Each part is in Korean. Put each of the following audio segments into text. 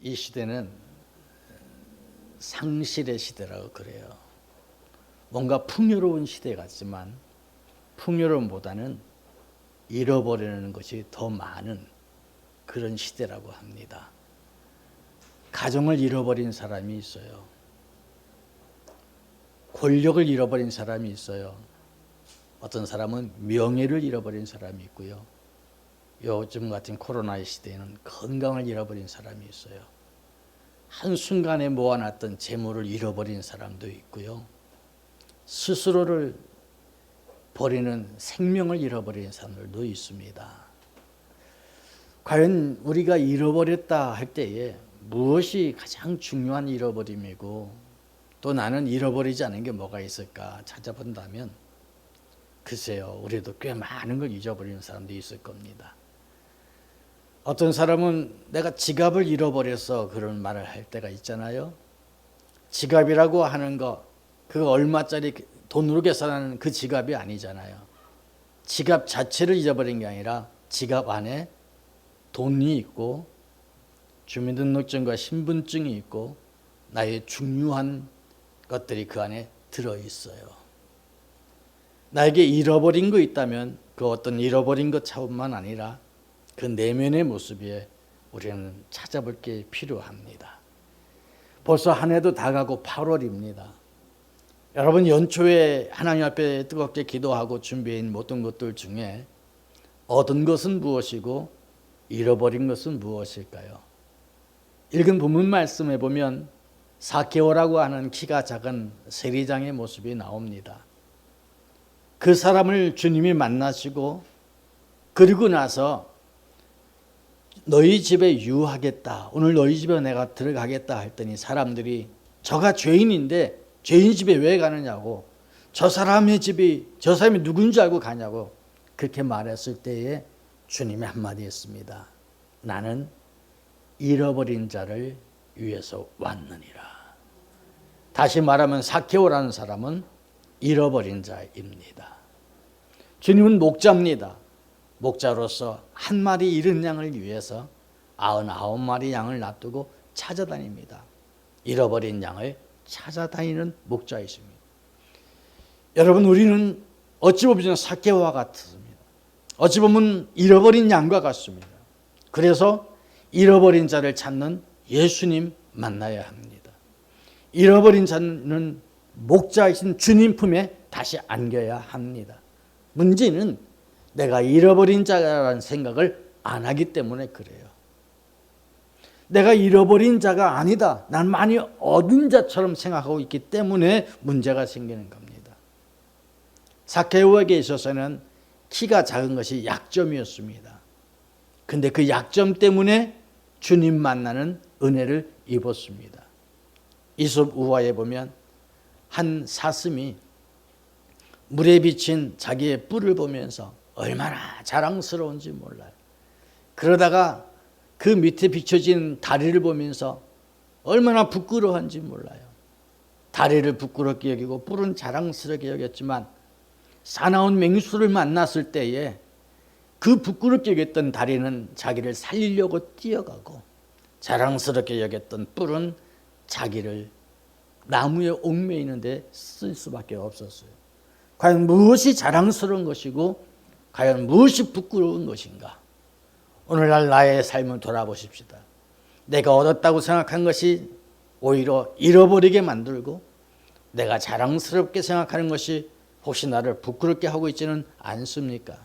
이 시대는 상실의 시대라고 그래요. 뭔가 풍요로운 시대 같지만 풍요로움보다는 잃어버리는 것이 더 많은 그런 시대라고 합니다. 가정을 잃어버린 사람이 있어요. 권력을 잃어버린 사람이 있어요. 어떤 사람은 명예를 잃어버린 사람이 있고요. 요즘 같은 코로나의 시대에는 건강을 잃어버린 사람이 있어요. 한순간에 모아놨던 재물을 잃어버린 사람도 있고요. 스스로를 버리는 생명을 잃어버린 사람들도 있습니다. 과연 우리가 잃어버렸다 할 때에 무엇이 가장 중요한 잃어버림이고 또 나는 잃어버리지 않은 게 뭐가 있을까 찾아본다면 글쎄요, 우리도 꽤 많은 걸 잊어버리는 사람도 있을 겁니다. 어떤 사람은 내가 지갑을 잃어버려서 그런 말을 할 때가 있잖아요. 지갑이라고 하는 거, 그거 얼마짜리 돈으로 계산하는 그 지갑이 아니잖아요. 지갑 자체를 잊어버린 게 아니라 지갑 안에 돈이 있고 주민등록증과 신분증이 있고 나의 중요한 것들이 그 안에 들어있어요. 나에게 잃어버린 거 있다면 그 어떤 잃어버린 것 차원만 아니라 그 내면의 모습에 우리는 찾아볼 게 필요합니다. 벌써 한 해도 다 가고 8월입니다. 여러분 연초에 하나님 앞에 뜨겁게 기도하고 준비한 모든 것들 중에 얻은 것은 무엇이고 잃어버린 것은 무엇일까요? 읽은 본문 말씀에 보면 사케오라고 하는 키가 작은 세리장의 모습이 나옵니다. 그 사람을 주님이 만나시고 그리고 나서 너희 집에 유하겠다. 오늘 너희 집에 내가 들어가겠다 했더니 사람들이 저가 죄인인데 죄인 집에 왜 가느냐고 저 사람이 누군지 알고 가냐고 그렇게 말했을 때에 주님이 한마디 했습니다. 나는 잃어버린 자를 위해서 왔느니라. 다시 말하면 사케오라는 사람은 잃어버린 자입니다. 주님은 목자입니다. 목자로서 한 마리 잃은 양을 위해서 99마리 양을 놔두고 찾아다닙니다. 잃어버린 양을 찾아다니는 목자이십니다. 여러분 우리는 어찌 보면 사케오와 같습니다. 어찌 보면 잃어버린 양과 같습니다. 그래서 잃어버린 자를 찾는 예수님 만나야 합니다. 잃어버린 자는 목자이신 주님 품에 다시 안겨야 합니다. 문제는 내가 잃어버린 자라는 생각을 안 하기 때문에 그래요. 내가 잃어버린 자가 아니다. 난 많이 얻은 자처럼 생각하고 있기 때문에 문제가 생기는 겁니다. 사케오에게 있어서는 키가 작은 것이 약점이었습니다. 근데 그 약점 때문에 주님 만나는 은혜를 입었습니다. 이솝 우화에 보면 한 사슴이 물에 비친 자기의 뿔을 보면서 얼마나 자랑스러운지 몰라요. 그러다가 그 밑에 비춰진 다리를 보면서 얼마나 부끄러운지 몰라요. 다리를 부끄럽게 여기고 뿔은 자랑스럽게 여겼지만 사나운 맹수를 만났을 때에 그 부끄럽게 여겼던 다리는 자기를 살리려고 뛰어가고 자랑스럽게 여겼던 뿔은 자기를 나무에 얽매이는 데 쓸 수밖에 없었어요. 과연 무엇이 자랑스러운 것이고 과연 무엇이 부끄러운 것인가? 오늘날 나의 삶을 돌아보십시다. 내가 얻었다고 생각한 것이 오히려 잃어버리게 만들고 내가 자랑스럽게 생각하는 것이 혹시 나를 부끄럽게 하고 있지는 않습니까?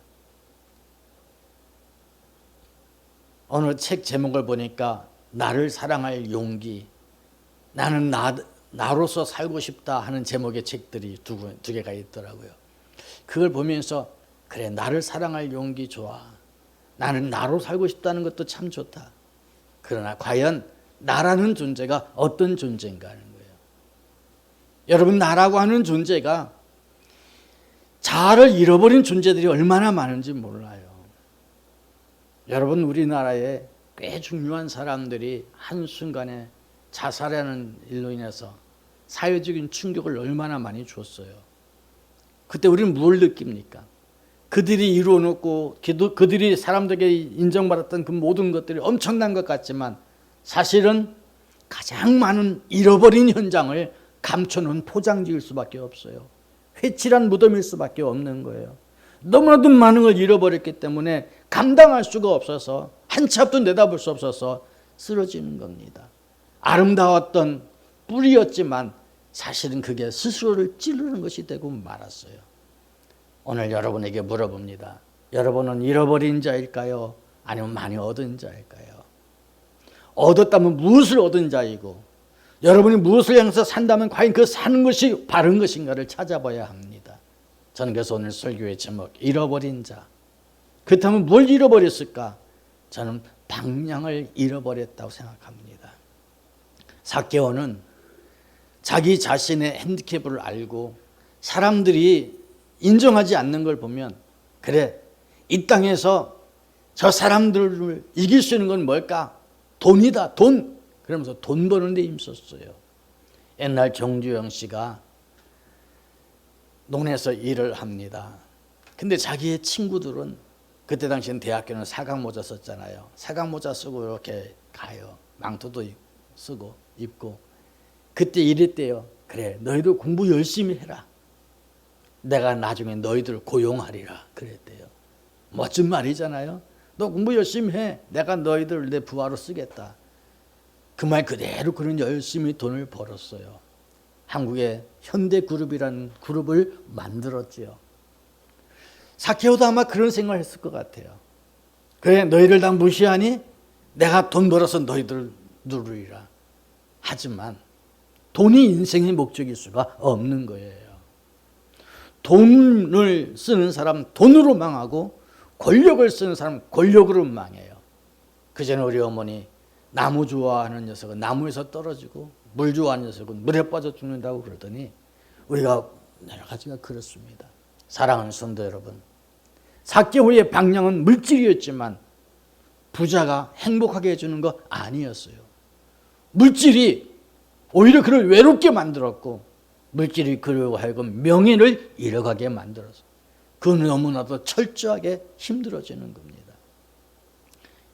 어느 책 제목을 보니까 나를 사랑할 용기, 나는 나로서 살고 싶다 하는 제목의 책들이 두 개가 있더라고요. 그걸 보면서 그래, 나를 사랑할 용기 좋아. 나는 나로 살고 싶다는 것도 참 좋다. 그러나 과연 나라는 존재가 어떤 존재인가 하는 거예요. 여러분, 나라고 하는 존재가 자아를 잃어버린 존재들이 얼마나 많은지 몰라요. 여러분, 우리나라에 꽤 중요한 사람들이 한순간에 자살하는 일로 인해서 사회적인 충격을 얼마나 많이 줬어요. 그때 우리는 뭘 느낍니까? 그들이 이루어놓고 그들이 사람들에게 인정받았던 그 모든 것들이 엄청난 것 같지만 사실은 가장 많은 잃어버린 현장을 감춰놓은 포장지일 수밖에 없어요. 회칠한 무덤일 수밖에 없는 거예요. 너무나도 많은 걸 잃어버렸기 때문에 감당할 수가 없어서 한 치 앞도 내다볼 수 없어서 쓰러지는 겁니다. 아름다웠던 뿌리였지만 사실은 그게 스스로를 찌르는 것이 되고 말았어요. 오늘 여러분에게 물어봅니다. 여러분은 잃어버린 자일까요? 아니면 많이 얻은 자일까요? 얻었다면 무엇을 얻은 자이고, 여러분이 무엇을 향해서 산다면 과연 그 사는 것이 바른 것인가를 찾아봐야 합니다. 저는 그래서 오늘 설교의 제목, 잃어버린 자. 그렇다면 뭘 잃어버렸을까? 저는 방향을 잃어버렸다고 생각합니다. 삭개오는 자기 자신의 핸디캡을 알고 사람들이 인정하지 않는 걸 보면, 그래, 이 땅에서 저 사람들을 이길 수 있는 건 뭘까? 돈이다, 돈. 그러면서 돈 버는 데 힘썼어요. 옛날 정주영 씨가 논에서 일을 합니다. 근데 자기의 친구들은, 그때 당시엔 대학교는 사각모자 썼잖아요. 사각모자 쓰고 이렇게 가요. 망토도 쓰고 입고. 그때 이랬대요. 그래, 너희들 공부 열심히 해라. 내가 나중에 너희들 고용하리라. 그랬대요. 멋진 말이잖아요. 너 공부 열심히 해. 내가 너희들 내 부하로 쓰겠다. 그 말 그대로 그런 열심히 돈을 벌었어요. 한국의 현대그룹이라는 그룹을 만들었지요. 삭개오도 아마 그런 생각을 했을 것 같아요. 그래, 너희들 다 무시하니? 내가 돈 벌어서 너희들 누르리라. 하지만 돈이 인생의 목적일 수가 없는 거예요. 돈을 쓰는 사람 돈으로 망하고, 권력을 쓰는 사람 권력으로 망해요. 그전에 우리 어머니 나무 좋아하는 녀석은 나무에서 떨어지고 물 좋아하는 녀석은 물에 빠져 죽는다고 그러더니, 우리가 여러 가지가 그렇습니다. 사랑하는 성도 여러분, 삭개오의 방향은 물질이었지만 부자가 행복하게 해주는 거 아니었어요. 물질이 오히려 그를 외롭게 만들었고, 물질이 그로 하여금 명예를 잃어가게 만들어서 그 너무나도 철저하게 힘들어지는 겁니다.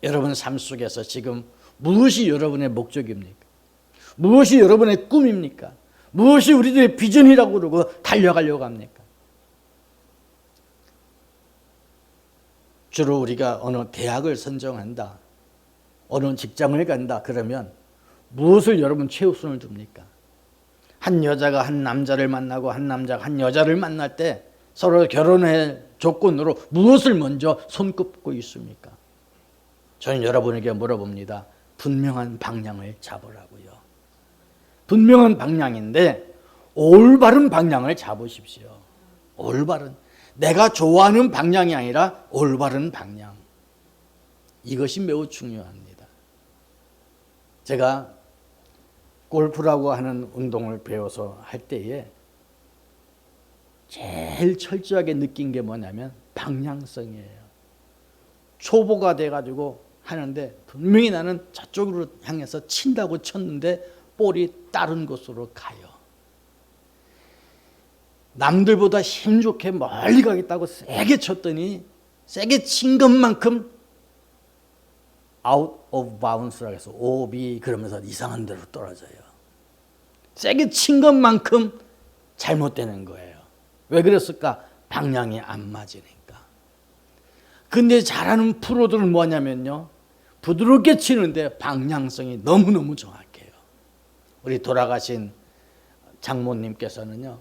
여러분 삶 속에서 지금 무엇이 여러분의 목적입니까? 무엇이 여러분의 꿈입니까? 무엇이 우리들의 비전이라고 그러고 달려가려고 합니까? 주로 우리가 어느 대학을 선정한다, 어느 직장을 간다 그러면 무엇을 여러분 최우선을 둡니까? 한 여자가 한 남자를 만나고 한 남자가 한 여자를 만날 때 서로 결혼의 조건으로 무엇을 먼저 손꼽고 있습니까? 저는 여러분에게 물어봅니다. 분명한 방향을 잡으라고요. 분명한 방향인데 올바른 방향을 잡으십시오. 올바른, 내가 좋아하는 방향이 아니라 올바른 방향. 이것이 매우 중요합니다. 제가 골프라고 하는 운동을 배워서 할 때에 제일 철저하게 느낀 게 뭐냐면 방향성이에요. 초보가 돼가지고 하는데 분명히 나는 저쪽으로 향해서 친다고 쳤는데 볼이 다른 곳으로 가요. 남들보다 힘 좋게 멀리 가겠다고 세게 쳤더니 세게 친 것만큼 out of bounds라고 해서 OB 그러면서 이상한 데로 떨어져요. 세게 친 것만큼 잘못되는 거예요. 왜 그랬을까? 방향이 안 맞으니까. 근데 잘하는 프로들은 뭐냐면요, 부드럽게 치는데 방향성이 너무너무 정확해요. 우리 돌아가신 장모님께서는요,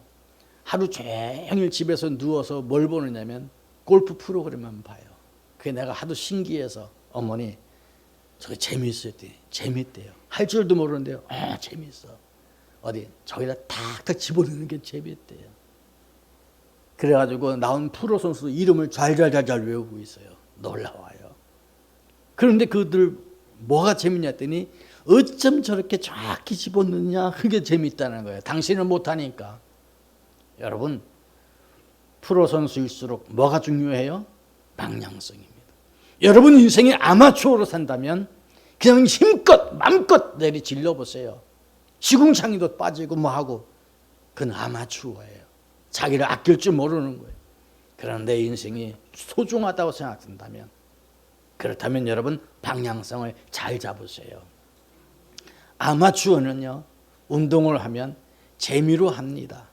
하루 종일 집에서 누워서 뭘 보느냐면 골프 프로그램만 봐요. 그게 내가 하도 신기해서, 어머니 저게 재미있어요. 재밌대요. 할 줄도 모르는데요, 재미있어. 어디 저기다 탁탁 집어넣는 게 재밌대요. 그래가지고 나온 프로 선수 이름을 잘 외우고 있어요. 놀라워요. 그런데 그들 뭐가 재밌냐 했더니 어쩜 저렇게 정확히 집어넣느냐, 그게 재밌다는 거예요. 당신은 못하니까. 여러분, 프로 선수일수록 뭐가 중요해요? 방향성입니다. 여러분 인생에 아마추어로 산다면 그냥 힘껏 마음껏 내리질러 보세요. 시궁창이도 빠지고 뭐하고, 그건 아마추어예요. 자기를 아낄 줄 모르는 거예요. 그러나 내 인생이 소중하다고 생각한다면, 그렇다면 여러분 방향성을 잘 잡으세요. 아마추어는요, 운동을 하면 재미로 합니다.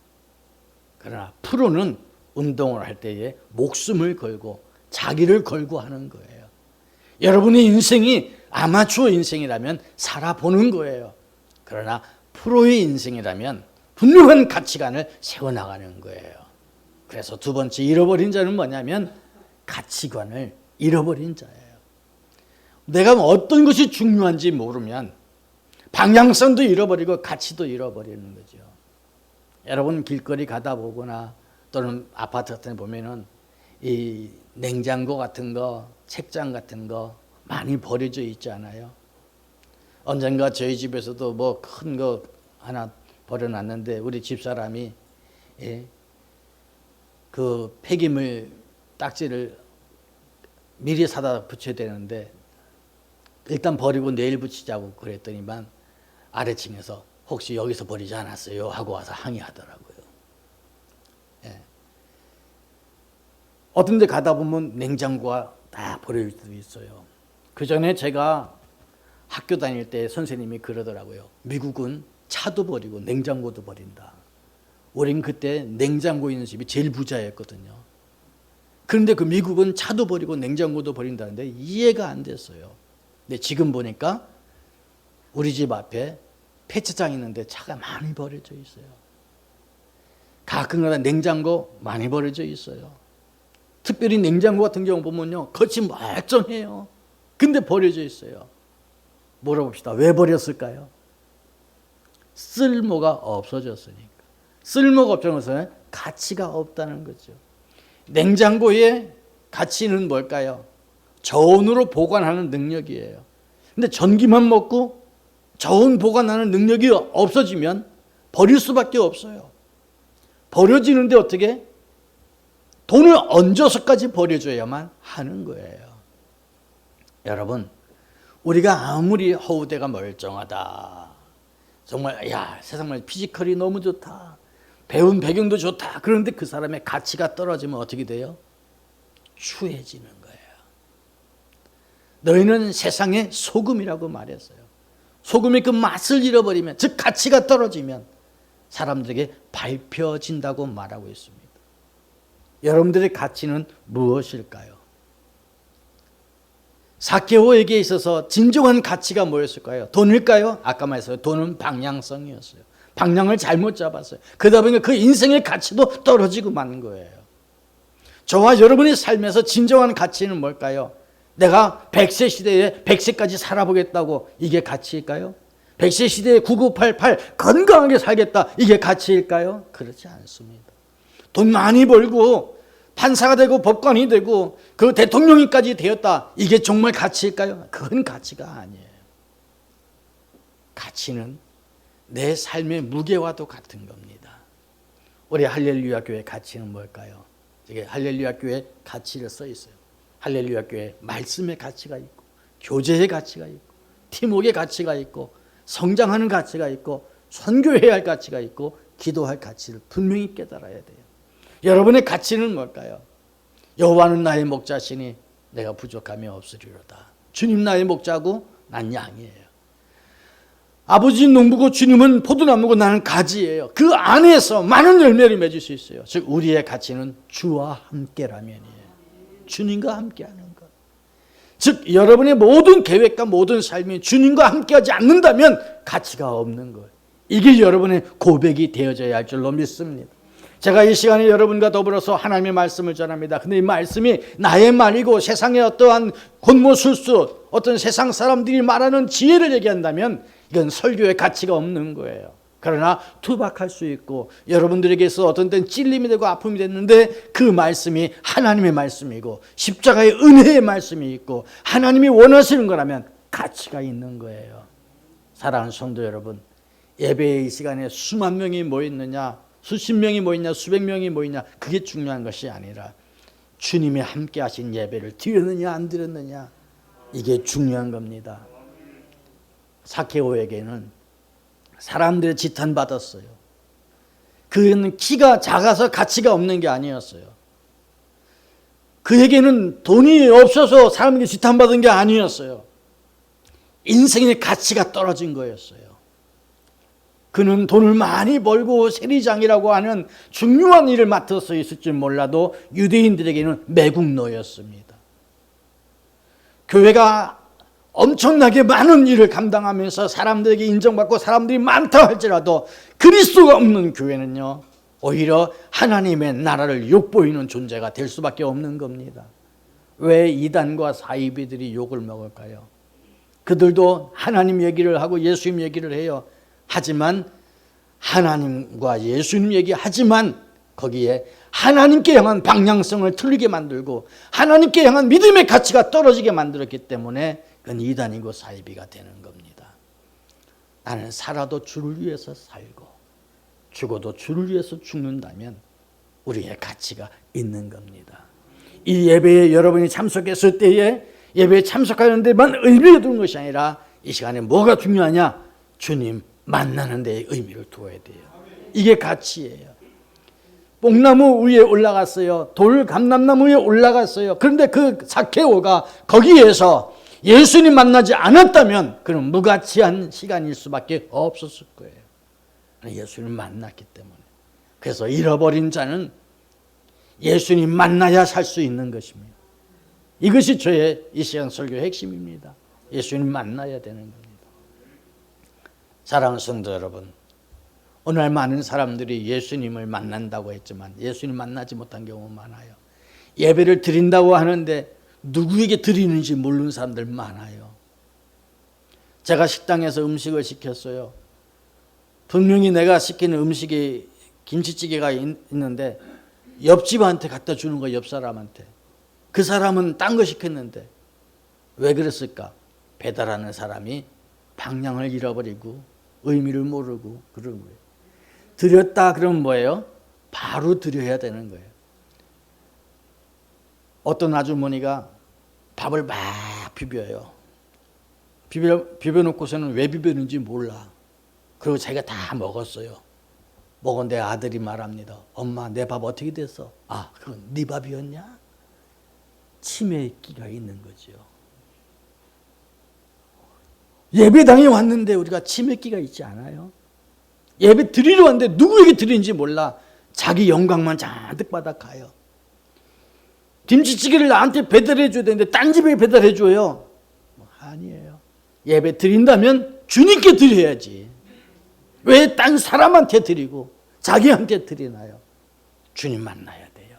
그러나 프로는 운동을 할 때에 목숨을 걸고 자기를 걸고 하는 거예요. 여러분의 인생이 아마추어 인생이라면 살아보는 거예요. 그러나 프로의 인생이라면 분명한 가치관을 세워나가는 거예요. 그래서 두 번째 잃어버린 자는 뭐냐면 가치관을 잃어버린 자예요. 내가 어떤 것이 중요한지 모르면 방향성도 잃어버리고 가치도 잃어버리는 거죠. 여러분 길거리 가다 보거나 또는 아파트 같은 데 보면은 이 냉장고 같은 거, 책장 같은 거 많이 버려져 있지 않아요? 언젠가 저희 집에서도 뭐 큰 거 하나 버려놨는데 우리 집사람이 그 폐기물 딱지를 미리 사다 붙여야 되는데 일단 버리고 내일 붙이자고 그랬더니만 아래층에서 혹시 여기서 버리지 않았어요? 하고 와서 항의하더라고요. 예. 어떤 데 가다 보면 냉장고가 다 버릴 수도 있어요. 그 전에 제가 학교 다닐 때 선생님이 그러더라고요. 미국은 차도 버리고 냉장고도 버린다. 우린 그때 냉장고 있는 집이 제일 부자였거든요. 그런데 그 미국은 차도 버리고 냉장고도 버린다는데 이해가 안 됐어요. 근데 지금 보니까 우리 집 앞에 폐차장 있는데 차가 많이 버려져 있어요. 가끔가다 냉장고 많이 버려져 있어요. 특별히 냉장고 같은 경우 보면요, 겉이 멀쩡해요. 근데 버려져 있어요. 물어봅시다. 왜 버렸을까요? 쓸모가 없어졌으니까. 쓸모가 없다는 것은 가치가 없다는 거죠. 냉장고의 가치는 뭘까요? 저온으로 보관하는 능력이에요. 근데 전기만 먹고 저온 보관하는 능력이 없어지면 버릴 수밖에 없어요. 버려지는데 어떻게? 돈을 얹어서까지 버려줘야만 하는 거예요. 여러분, 우리가 아무리 허우대가 멀쩡하다, 정말 야 세상에 피지컬이 너무 좋다, 배운 배경도 좋다, 그런데 그 사람의 가치가 떨어지면 어떻게 돼요? 추해지는 거예요. 너희는 세상의 소금이라고 말했어요. 소금이 그 맛을 잃어버리면, 즉 가치가 떨어지면 사람들에게 밟혀진다고 말하고 있습니다. 여러분들의 가치는 무엇일까요? 삭개오에게 있어서 진정한 가치가 뭐였을까요? 돈일까요? 아까 말했어요. 돈은 방향성이었어요. 방향을 잘못 잡았어요. 그러다 보니까 그 인생의 가치도 떨어지고 마는 거예요. 저와 여러분의 삶에서 진정한 가치는 뭘까요? 내가 100세 시대에 100세까지 살아보겠다고, 이게 가치일까요? 100세 시대에 9988 건강하게 살겠다, 이게 가치일까요? 그렇지 않습니다. 돈 많이 벌고 판사가 되고 법관이 되고 그 대통령이까지 되었다, 이게 정말 가치일까요? 그건 가치가 아니에요. 가치는 내 삶의 무게와도 같은 겁니다. 우리 할렐루야 교회 가치는 뭘까요? 이게 할렐루야 교회 가치를 써 있어요. 할렐루야 교회 말씀의 가치가 있고, 교제의 가치가 있고, 팀워크의 가치가 있고, 성장하는 가치가 있고, 선교해야 할 가치가 있고, 기도할 가치를 분명히 깨달아야 돼요. 여러분의 가치는 뭘까요? 여호와는 나의 목자시니 내가 부족함이 없으리로다. 주님 나의 목자고 난 양이에요. 아버지는 농부고 주님은 포도나무고 나는 가지예요. 그 안에서 많은 열매를 맺을 수 있어요. 즉 우리의 가치는 주와 함께라면이에요. 주님과 함께하는 것. 즉 여러분의 모든 계획과 모든 삶이 주님과 함께하지 않는다면 가치가 없는 거예요. 이게 여러분의 고백이 되어져야 할 줄로 믿습니다. 제가 이 시간에 여러분과 더불어서 하나님의 말씀을 전합니다. 근데 이 말씀이 나의 말이고 세상의 어떠한 권모술수, 어떤 세상 사람들이 말하는 지혜를 얘기한다면 이건 설교의 가치가 없는 거예요. 그러나 투박할 수 있고 여러분들에게서 어떤 때는 찔림이 되고 아픔이 됐는데 그 말씀이 하나님의 말씀이고 십자가의 은혜의 말씀이 있고 하나님이 원하시는 거라면 가치가 있는 거예요. 사랑하는 성도 여러분, 예배의 시간에 수만 명이 모였느냐, 수십 명이 모이냐, 수백 명이 모이냐, 그게 중요한 것이 아니라 주님이 함께 하신 예배를 드렸느냐 안 드렸느냐, 이게 중요한 겁니다. 삭개오에게는 사람들의 지탄받았어요. 그는 키가 작아서 가치가 없는 게 아니었어요. 그에게는 돈이 없어서 사람에게 지탄받은 게 아니었어요. 인생의 가치가 떨어진 거였어요. 그는 돈을 많이 벌고 세리장이라고 하는 중요한 일을 맡아서 있을지 몰라도 유대인들에게는 매국노였습니다. 교회가 엄청나게 많은 일을 감당하면서 사람들에게 인정받고 사람들이 많다 할지라도 그리스도가 없는 교회는요, 오히려 하나님의 나라를 욕보이는 존재가 될 수밖에 없는 겁니다. 왜 이단과 사이비들이 욕을 먹을까요? 그들도 하나님 얘기를 하고 예수님 얘기를 해요. 하지만 하나님과 예수님 얘기하지만 거기에 하나님께 향한 방향성을 틀리게 만들고 하나님께 향한 믿음의 가치가 떨어지게 만들었기 때문에 그건 이단이고 사이비가 되는 겁니다. 나는 살아도 주를 위해서 살고 죽어도 주를 위해서 죽는다면 우리의 가치가 있는 겁니다. 이 예배에 여러분이 참석했을 때에 예배에 참석하는 데만 의미를 두는 것이 아니라 이 시간에 뭐가 중요하냐? 주님 만나는 데에 의미를 두어야 돼요. 이게 가치예요. 뽕나무 위에 올라갔어요. 돌 감람나무 위에 올라갔어요. 그런데 그 삭개오가 거기에서 예수님 만나지 않았다면 그는 무가치한 시간일 수밖에 없었을 거예요. 예수님 만났기 때문에. 그래서 잃어버린 자는 예수님 만나야 살 수 있는 것입니다. 이것이 저의 이 시간 설교의 핵심입니다. 예수님 만나야 되는 겁니다. 사랑하는 성도 여러분, 오늘 많은 사람들이 예수님을 만난다고 했지만 예수님 만나지 못한 경우 많아요. 예배를 드린다고 하는데 누구에게 드리는지 모르는 사람들 많아요. 제가 식당에서 음식을 시켰어요. 분명히 내가 시키는 음식이 김치찌개가 있는데 옆집한테 갖다 주는 거예요. 옆 사람한테. 그 사람은 딴 거 시켰는데 왜 그랬을까? 배달하는 사람이 방향을 잃어버리고 의미를 모르고 그런 거예요. 드렸다 그러면 뭐예요? 바로 드려야 되는 거예요. 어떤 아주머니가 밥을 막 비벼요. 비벼놓고서는 왜 비벼는지 몰라. 그리고 자기가 다 먹었어요. 먹었는데 아들이 말합니다. 엄마, 내 밥 어떻게 됐어? 아, 그건 네 밥이었냐? 치매기가 있는 거죠. 예배당에 왔는데 우리가 치매기가 있지 않아요? 예배 드리러 왔는데 누구에게 드리는지 몰라. 자기 영광만 잔뜩 받아 가요. 김치찌개를 나한테 배달해 줘야 되는데 딴 집에 배달해 줘요. 아니에요. 예배 드린다면 주님께 드려야지. 왜 딴 사람한테 드리고 자기한테 드리나요? 주님 만나야 돼요.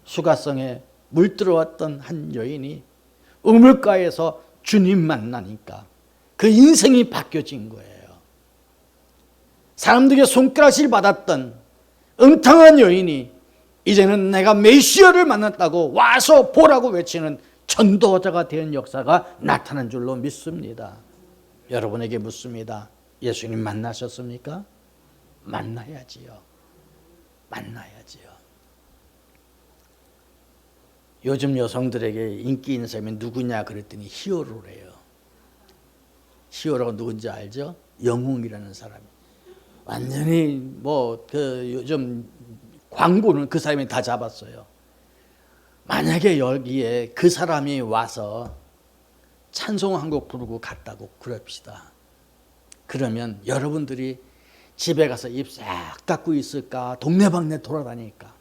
수가성에 물들어왔던 한 여인이 우물가에서 주님 만나니까 그 인생이 바뀌어진 거예요. 사람들에게 손가락질 받았던 음탕한 여인이 이제는 내가 메시아를 만났다고 와서 보라고 외치는 전도자가 된 역사가 나타난 줄로 믿습니다. 여러분에게 묻습니다. 예수님 만나셨습니까? 만나야지요. 만나야지요. 요즘 여성들에게 인기 있는 사람이 누구냐 그랬더니 히어로래요. 히어로가 누군지 알죠? 영웅이라는 사람이. 완전히 요즘 광고는 그 사람이 다 잡았어요. 만약에 여기에 그 사람이 와서 찬송 한 곡 부르고 갔다고 그럽시다. 그러면 여러분들이 집에 가서 입 싹 닫고 있을까? 동네방네 돌아다닐까?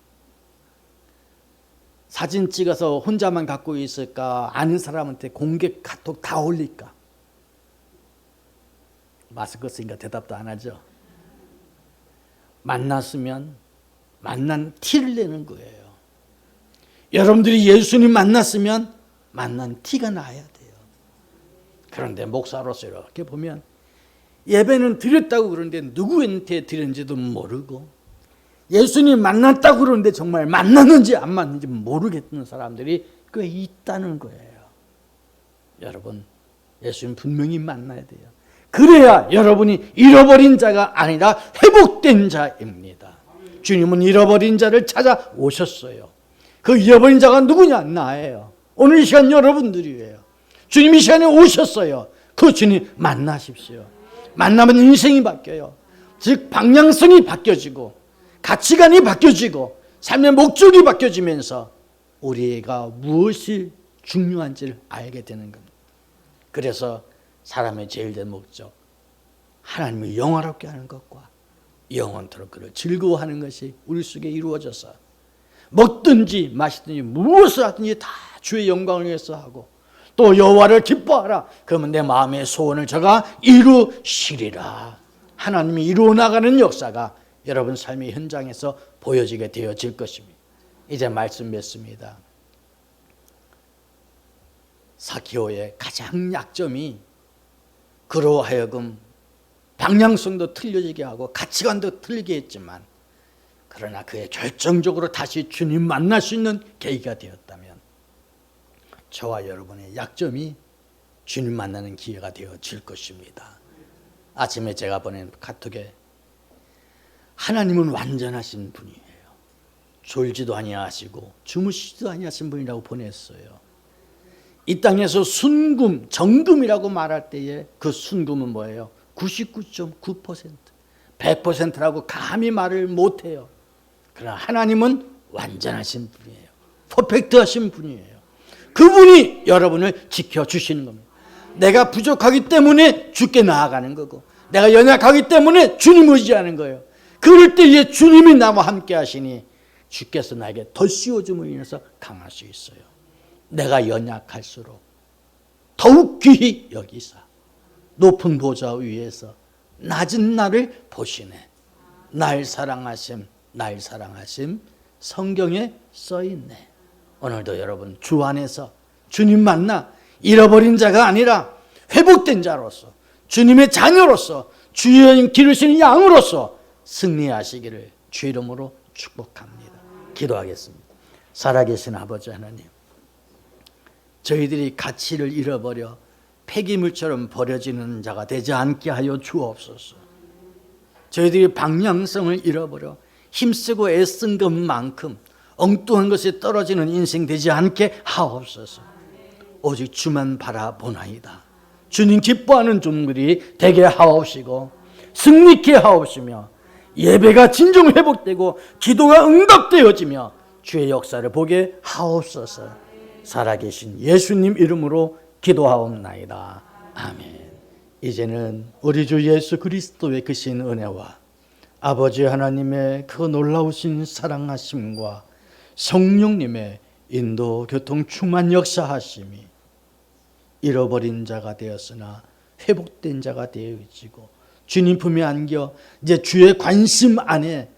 사진 찍어서 혼자만 갖고 있을까? 아는 사람한테 공개 카톡 다 올릴까? 마스크 쓰니까 대답도 안 하죠. 만났으면 만난 티를 내는 거예요. 여러분들이 예수님 만났으면 만난 티가 나야 돼요. 그런데 목사로서 이렇게 보면 예배는 드렸다고 그러는데 누구한테 드렸는지도 모르고 예수님 만났다고 그러는데 정말 만났는지 안 만났는지 모르겠는 사람들이 꽤 있다는 거예요. 여러분, 예수님 분명히 만나야 돼요. 그래야 여러분이 잃어버린 자가 아니라 회복된 자입니다. 주님은 잃어버린 자를 찾아오셨어요. 그 잃어버린 자가 누구냐? 나예요. 오늘 이 시간 여러분들이에요. 주님 이 시간에 오셨어요. 그 주님 만나십시오. 만나면 인생이 바뀌어요. 즉 방향성이 바뀌어지고 가치관이 바뀌어지고 삶의 목적이 바뀌어지면서 우리가 무엇이 중요한지를 알게 되는 겁니다. 그래서 사람의 제일 된 목적, 하나님을 영화롭게 하는 것과 영원토록 그를 즐거워하는 것이 우리 속에 이루어져서 먹든지 마시든지 무엇을 하든지 다 주의 영광을 위해서 하고 또 여호와를 기뻐하라. 그러면 내 마음의 소원을 저가 이루시리라. 하나님이 이루어 나가는 역사가 여러분 삶의 현장에서 보여지게 되어질 것입니다. 이제 말씀 맺습니다. 사키오의 가장 약점이 그로 하여금 방향성도 틀려지게 하고 가치관도 틀리게 했지만 그러나 그의 결정적으로 다시 주님 만날 수 있는 계기가 되었다면 저와 여러분의 약점이 주님 만나는 기회가 되어질 것입니다. 아침에 제가 보낸 카톡에 하나님은 완전하신 분이에요. 졸지도 아니하시고 주무시지도 아니하신 분이라고 보냈어요. 이 땅에서 순금, 정금이라고 말할 때에 그 순금은 뭐예요? 99.9%, 100%라고 감히 말을 못해요. 그러나 하나님은 완전하신 분이에요. 퍼펙트하신 분이에요. 그분이 여러분을 지켜주시는 겁니다. 내가 부족하기 때문에 주께 나아가는 거고 내가 연약하기 때문에 주님 의지하는 거예요. 그럴 때에 주님이 나와 함께 하시니 주께서 나에게 더 씌워줌으로 인해서 강할 수 있어요. 내가 연약할수록 더욱 귀히 여기사 높은 보좌 위에서 낮은 나를 보시네. 날 사랑하심, 날 사랑하심 성경에 써있네. 오늘도 여러분 주 안에서 주님 만나 잃어버린 자가 아니라 회복된 자로서 주님의 자녀로서 주의 기르시는 양으로서 승리하시기를 주 이름으로 축복합니다. 기도하겠습니다. 살아계신 아버지 하나님, 저희들이 가치를 잃어버려 폐기물처럼 버려지는 자가 되지 않게 하여 주옵소서. 저희들이 방향성을 잃어버려 힘쓰고 애쓴 것만큼 엉뚱한 것에 떨어지는 인생 되지 않게 하옵소서. 오직 주만 바라보나이다. 주님 기뻐하는 종들이 되게 하옵시고 승리케 하옵시며 예배가 진정 회복되고 기도가 응답되어지며 주의 역사를 보게 하옵소서. 살아계신 예수님 이름으로 기도하옵나이다. 아멘. 이제는 우리 주 예수 그리스도의 크신 은혜와 아버지 하나님의 그 놀라우신 사랑하심과 성령님의 인도 교통 충만 역사하심이 잃어버린 자가 되었으나 회복된 자가 되어지고 주님 품에 안겨 이제 주의 관심 안에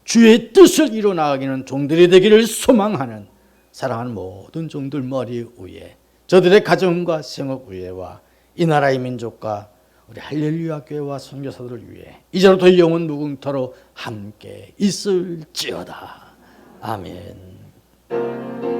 주의 뜻을 이루어나가기는 종들이 되기를 소망하는 사랑하는 모든 종들 머리 위에 저들의 가정과 생업 위에와 이 나라의 민족과 우리 할렐루야 교회와 선교사들을 위해 이제부터 영원 무궁토록 함께 있을지어다. 아멘.